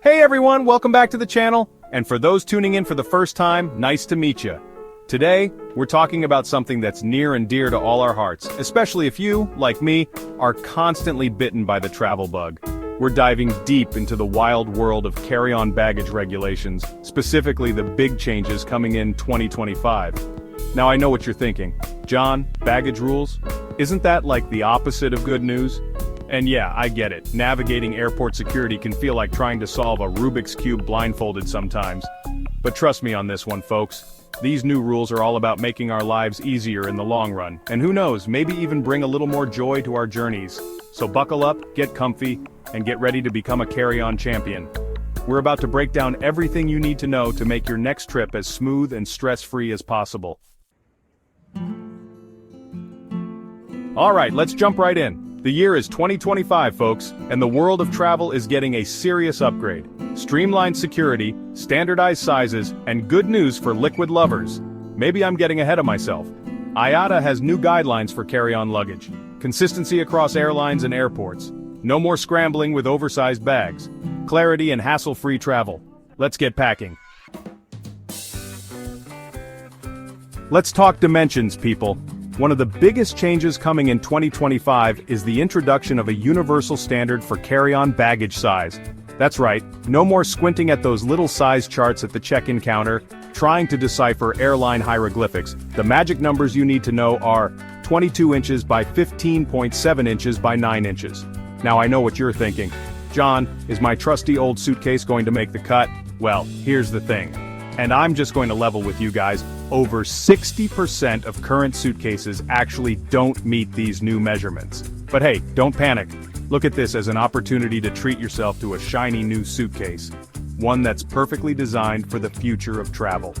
Hey everyone, welcome back to the channel, and for those tuning in for the first time, nice to meet you. Today, we're talking about something that's near and dear to all our hearts, especially if you, like me, are constantly bitten by the travel bug. We're diving deep into the wild world of carry-on baggage regulations, specifically the big changes coming in 2025. Now I know what you're thinking. John, baggage rules? Isn't that like the opposite of good news? And yeah, I get it. Navigating airport security can feel like trying to solve a Rubik's Cube blindfolded sometimes. But trust me on this one, folks. These new rules are all about making our lives easier in the long run, and who knows, maybe even bring a little more joy to our journeys. So buckle up, get comfy, and get ready to become a carry-on champion. We're about to break down everything you need to know to make your next trip as smooth and stress-free as possible. Alright, let's jump right in. The year is 2025, folks, and the world of travel is getting a serious upgrade. Streamlined security, standardized sizes, and good news for liquid lovers. Maybe I'm getting ahead of myself. IATA has new guidelines for carry-on luggage. Consistency across airlines and airports. No more scrambling with oversized bags. Clarity and hassle-free travel. Let's get packing. Let's talk dimensions, people. One of the biggest changes coming in 2025 is the introduction of a universal standard for carry-on baggage size. That's right, no more squinting at those little size charts at the check-in counter, trying to decipher airline hieroglyphics. The magic numbers you need to know are 22 inches by 15.7 inches by 9 inches. Now I know what you're thinking. John, is my trusty old suitcase going to make the cut? Well, here's the thing. And I'm just going to level with you guys. Over 60% of current suitcases actually don't meet these new measurements. But hey, don't panic. Look at this as an opportunity to treat yourself to a shiny new suitcase. One that's perfectly designed for the future of travel.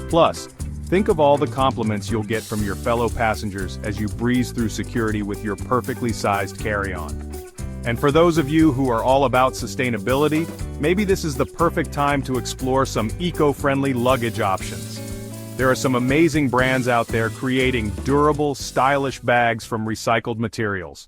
Plus, think of all the compliments you'll get from your fellow passengers as you breeze through security with your perfectly sized carry-on. And for those of you who are all about sustainability, maybe this is the perfect time to explore some eco-friendly luggage options. There are some amazing brands out there creating durable, stylish bags from recycled materials.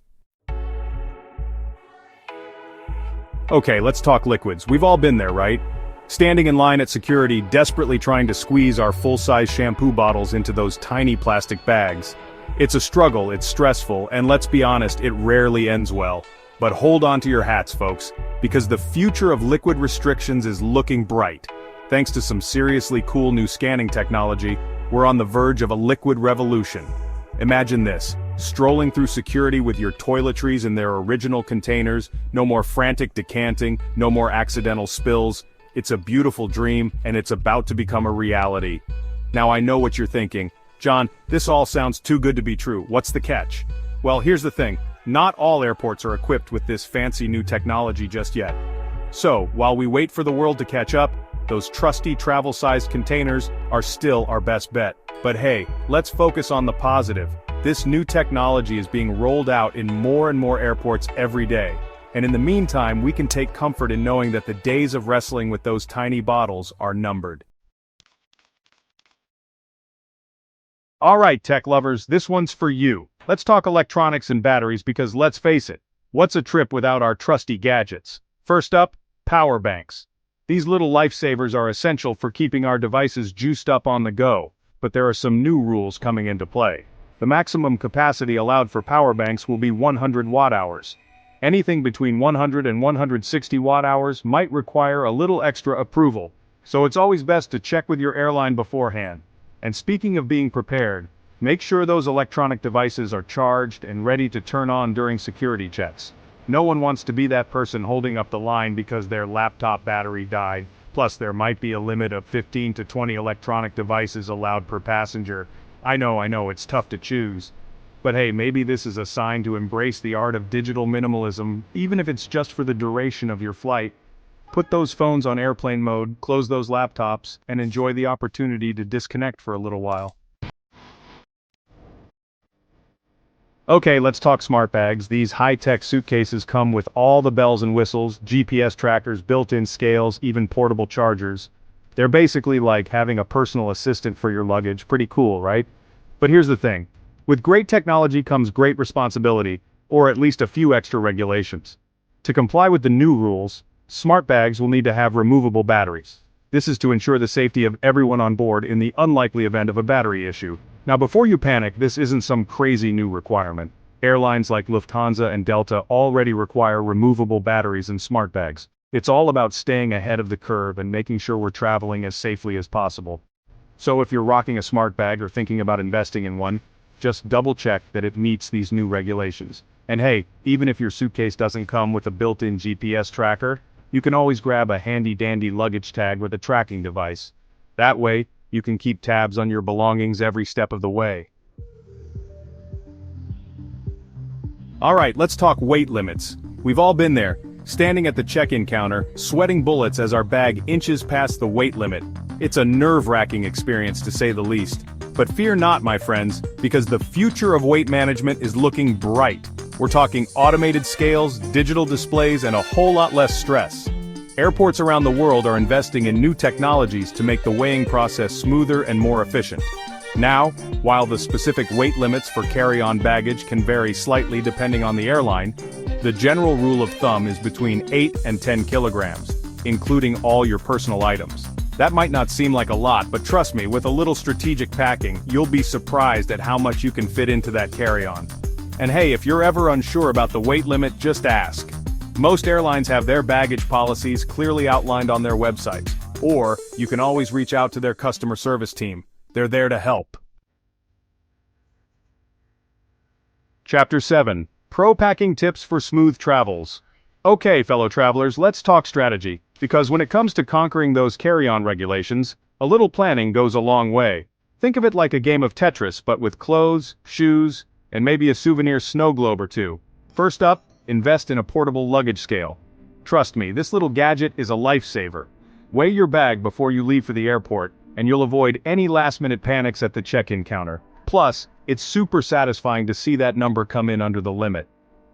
Okay, let's talk liquids. We've all been there, right? Standing in line at security, desperately trying to squeeze our full-size shampoo bottles into those tiny plastic bags. It's a struggle, it's stressful, and let's be honest, it rarely ends well. But hold on to your hats, folks, because the future of liquid restrictions is looking bright. Thanks to some seriously cool new scanning technology, we're on the verge of a liquid revolution. Imagine this, strolling through security with your toiletries in their original containers, no more frantic decanting, no more accidental spills. It's a beautiful dream, and it's about to become a reality. Now I know what you're thinking. John, this all sounds too good to be true. What's the catch? Well, here's the thing. Not all airports are equipped with this fancy new technology just yet. So, while we wait for the world to catch up, those trusty travel-sized containers are still our best bet. But hey, let's focus on the positive. This new technology is being rolled out in more and more airports every day. And in the meantime, we can take comfort in knowing that the days of wrestling with those tiny bottles are numbered. Alright, tech lovers, this one's for you. Let's talk electronics and batteries because let's face it, what's a trip without our trusty gadgets? First up, power banks. These little lifesavers are essential for keeping our devices juiced up on the go, but there are some new rules coming into play. The maximum capacity allowed for power banks will be 100 watt-hours. Anything between 100 and 160 watt-hours might require a little extra approval, so it's always best to check with your airline beforehand. And speaking of being prepared, make sure those electronic devices are charged and ready to turn on during security checks. No one wants to be that person holding up the line because their laptop battery died. Plus, there might be a limit of 15 to 20 electronic devices allowed per passenger. I know, it's tough to choose. But hey, maybe this is a sign to embrace the art of digital minimalism, even if it's just for the duration of your flight. Put those phones on airplane mode, close those laptops, and enjoy the opportunity to disconnect for a little while. Okay, let's talk smart bags. These high-tech suitcases come with all the bells and whistles, GPS trackers, built-in scales, even portable chargers. They're basically like having a personal assistant for your luggage. Pretty cool, right? But here's the thing. With great technology comes great responsibility, or at least a few extra regulations. To comply with the new rules, smart bags will need to have removable batteries. This is to ensure the safety of everyone on board in the unlikely event of a battery issue. Now before you panic, this isn't some crazy new requirement. Airlines like Lufthansa and Delta already require removable batteries in smart bags. It's all about staying ahead of the curve and making sure we're traveling as safely as possible. So if you're rocking a smart bag or thinking about investing in one, just double check that it meets these new regulations. And hey, even if your suitcase doesn't come with a built-in GPS tracker, you can always grab a handy-dandy luggage tag with a tracking device. That way, you can keep tabs on your belongings every step of the way. Alright, let's talk weight limits. We've all been there, standing at the check-in counter, sweating bullets as our bag inches past the weight limit. It's a nerve-wracking experience to say the least. But fear not, my friends, because the future of weight management is looking bright. We're talking automated scales, digital displays, and a whole lot less stress. Airports around the world are investing in new technologies to make the weighing process smoother and more efficient. Now, while the specific weight limits for carry-on baggage can vary slightly depending on the airline, the general rule of thumb is between 8 and 10 kilograms, including all your personal items. That might not seem like a lot, but trust me, with a little strategic packing, you'll be surprised at how much you can fit into that carry-on. And hey, if you're ever unsure about the weight limit, just ask. Most airlines have their baggage policies clearly outlined on their websites, or you can always reach out to their customer service team. They're there to help. Chapter 7. Pro Packing Tips for Smooth Travels. Okay, fellow travelers, let's talk strategy, because when it comes to conquering those carry-on regulations, a little planning goes a long way. Think of it like a game of Tetris, but with clothes, shoes, and maybe a souvenir snow globe or two. First up, invest in a portable luggage scale. Trust me, this little gadget is a lifesaver. Weigh your bag before you leave for the airport, and you'll avoid any last-minute panics at the check-in counter. Plus, it's super satisfying to see that number come in under the limit.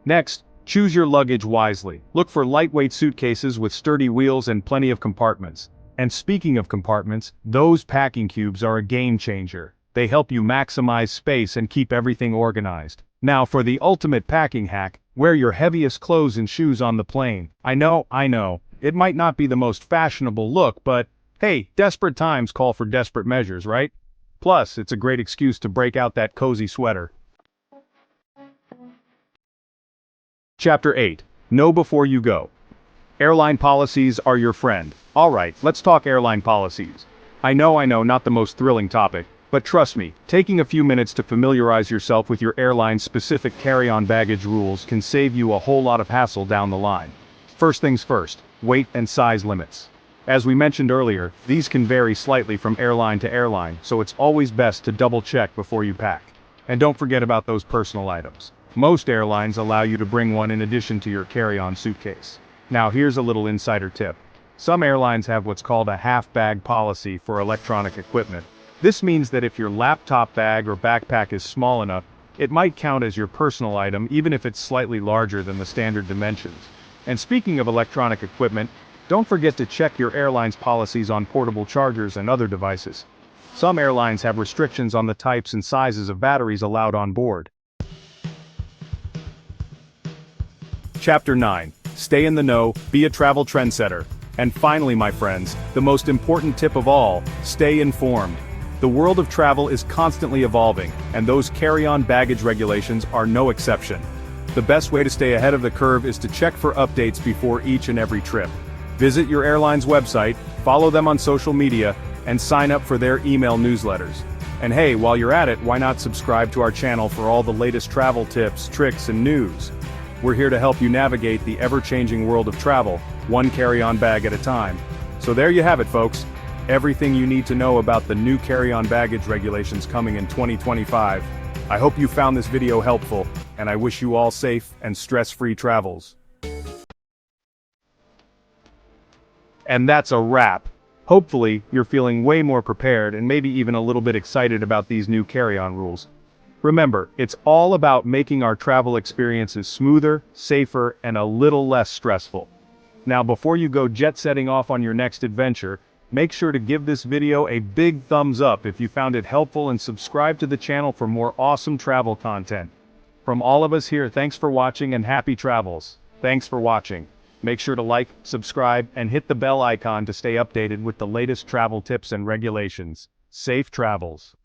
Next, choose your luggage wisely. Look for lightweight suitcases with sturdy wheels and plenty of compartments. And speaking of compartments, those packing cubes are a game changer. They help you maximize space and keep everything organized. Now for the ultimate packing hack, wear your heaviest clothes and shoes on the plane. I know, it might not be the most fashionable look, but hey, desperate times call for desperate measures, right? Plus, it's a great excuse to break out that cozy sweater. Chapter 8. Know before you go. Airline policies are your friend. Alright, let's talk airline policies. I know, not the most thrilling topic, but trust me, taking a few minutes to familiarize yourself with your airline's specific carry-on baggage rules can save you a whole lot of hassle down the line. First things first, weight and size limits. As we mentioned earlier, these can vary slightly from airline to airline, so it's always best to double check before you pack. And don't forget about those personal items. Most airlines allow you to bring one in addition to your carry-on suitcase. Now here's a little insider tip. Some airlines have what's called a half-bag policy for electronic equipment. This means that if your laptop bag or backpack is small enough, it might count as your personal item even if it's slightly larger than the standard dimensions. And speaking of electronic equipment, don't forget to check your airline's policies on portable chargers and other devices. Some airlines have restrictions on the types and sizes of batteries allowed on board. Chapter 9. Stay in the know, be a travel trendsetter. And finally, my friends, the most important tip of all, stay informed. The world of travel is constantly evolving, and those carry-on baggage regulations are no exception. The best way to stay ahead of the curve is to check for updates before each and every trip. Visit your airline's website, follow them on social media, and sign up for their email newsletters. And hey, while you're at it, why not subscribe to our channel for all the latest travel tips, tricks, and news? We're here to help you navigate the ever-changing world of travel, one carry-on bag at a time. So there you have it, folks. Everything you need to know about the new carry-on baggage regulations coming in 2025. I hope you found this video helpful, and I wish you all safe and stress-free travels. And that's a wrap. Hopefully, you're feeling way more prepared and maybe even a little bit excited about these new carry-on rules. Remember, it's all about making our travel experiences smoother, safer, and a little less stressful. Now before you go jet-setting off on your next adventure, make sure to give this video a big thumbs up if you found it helpful and subscribe to the channel for more awesome travel content. From all of us here, thanks for watching and happy travels. Thanks for watching. Make sure to like, subscribe, and hit the bell icon to stay updated with the latest travel tips and regulations. Safe travels.